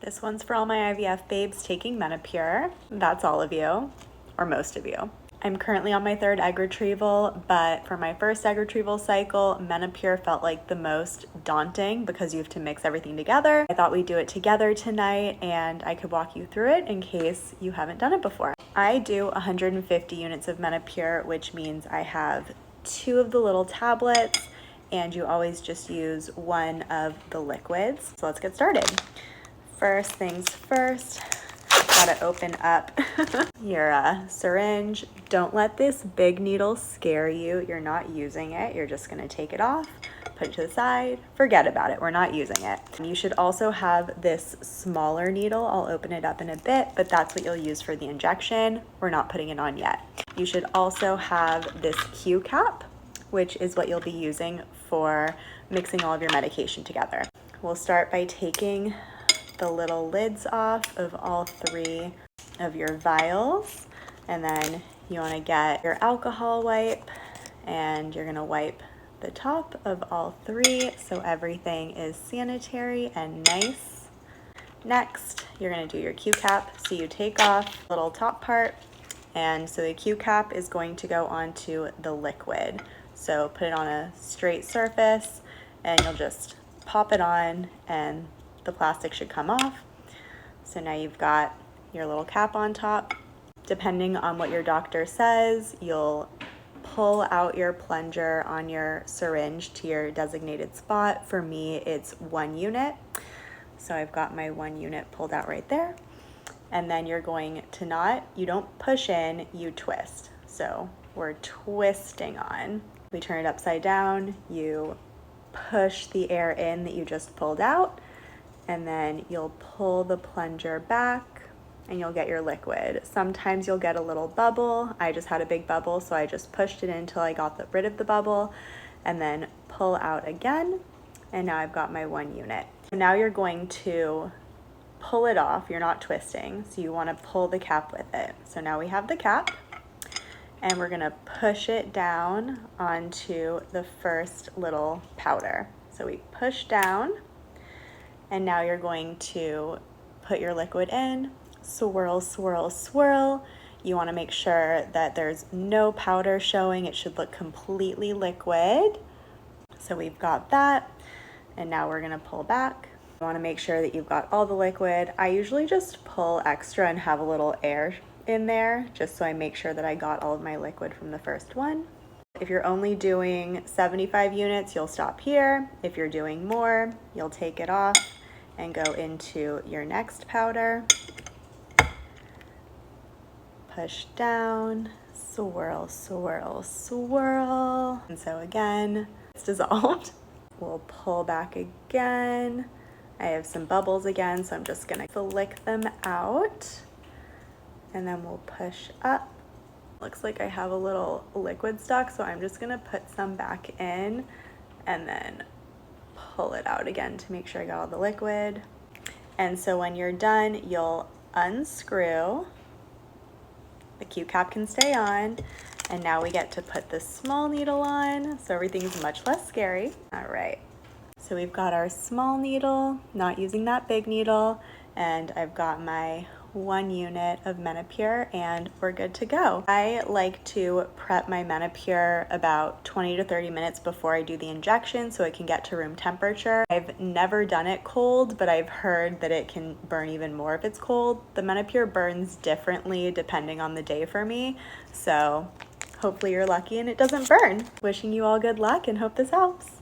This one's for all my IVF babes taking Menopur. That's all of you, or most of you. I'm currently on my third egg retrieval, but for my first egg retrieval cycle, Menopur felt like the most daunting because you have to mix everything together. I thought we'd do it together tonight and I could walk you through it in case you haven't done it before. I do 150 units of Menopur, which means I have 2 of the little tablets and you always just use 1 of the liquids. So let's get started. First things first, gotta open up your syringe. Don't let this big needle scare you. You're not using it. You're just gonna take it off, put it to the side, forget about it. We're not using it. You should also have this smaller needle. I'll open it up in a bit, but that's what you'll use for the injection. We're not putting it on yet. You should also have this Q cap, which is what you'll be using for mixing all of your medication together. We'll start by taking the little lids off of all 3 of your vials, and then you want to get your alcohol wipe and you're going to wipe the top of all 3 so everything is sanitary and nice. Next, you're going to do your Q cap. So you take off the little top part, and so the Q cap is going to go onto the liquid. So put it on a straight surface and you'll just pop it on and the plastic should come off. So now you've got your little cap on top. Depending on what your doctor says, you'll pull out your plunger on your syringe to your designated spot. For me, it's 1 unit. So I've got my 1 unit pulled out right there. And then you're going to you don't push in, you twist. So we're twisting on. We turn it upside down, you push the air in that you just pulled out, and then you'll pull the plunger back and you'll get your liquid. Sometimes you'll get a little bubble. I just had a big bubble, so I just pushed it in until I got rid of the bubble, and then pull out again, and now I've got my 1 unit. Now you're going to pull it off. You're not twisting, so you want to pull the cap with it. So now we have the cap, and we're gonna push it down onto the first little powder. So we push down, and now you're going to put your liquid in, swirl, swirl, swirl. You wanna make sure that there's no powder showing. It should look completely liquid. So we've got that, and now we're gonna pull back. You wanna make sure that you've got all the liquid. I usually just pull extra and have a little air in there, just so I make sure that I got all of my liquid from the first one. If you're only doing 75 units, you'll stop here. If you're doing more, you'll take it off and go into your next powder. Push down, swirl, swirl, swirl. And so again, it's dissolved. We'll pull back again. I have some bubbles again, so I'm just gonna flick them out. And then we'll push up. Looks like I have a little liquid stuck, so I'm just gonna put some back in and then pull it out again to make sure I got all the liquid. And so when you're done, you'll unscrew. The Q cap can stay on, and now we get to put the small needle on, so everything's much less scary. All right, so we've got our small needle, not using that big needle, and I've got my 1 unit of Menopur, and we're good to go. I like to prep my Menopur about 20 to 30 minutes before I do the injection so it can get to room temperature. I've never done it cold, but I've heard that it can burn even more if it's cold. The Menopur burns differently depending on the day for me, so hopefully you're lucky and it doesn't burn. Wishing you all good luck and hope this helps.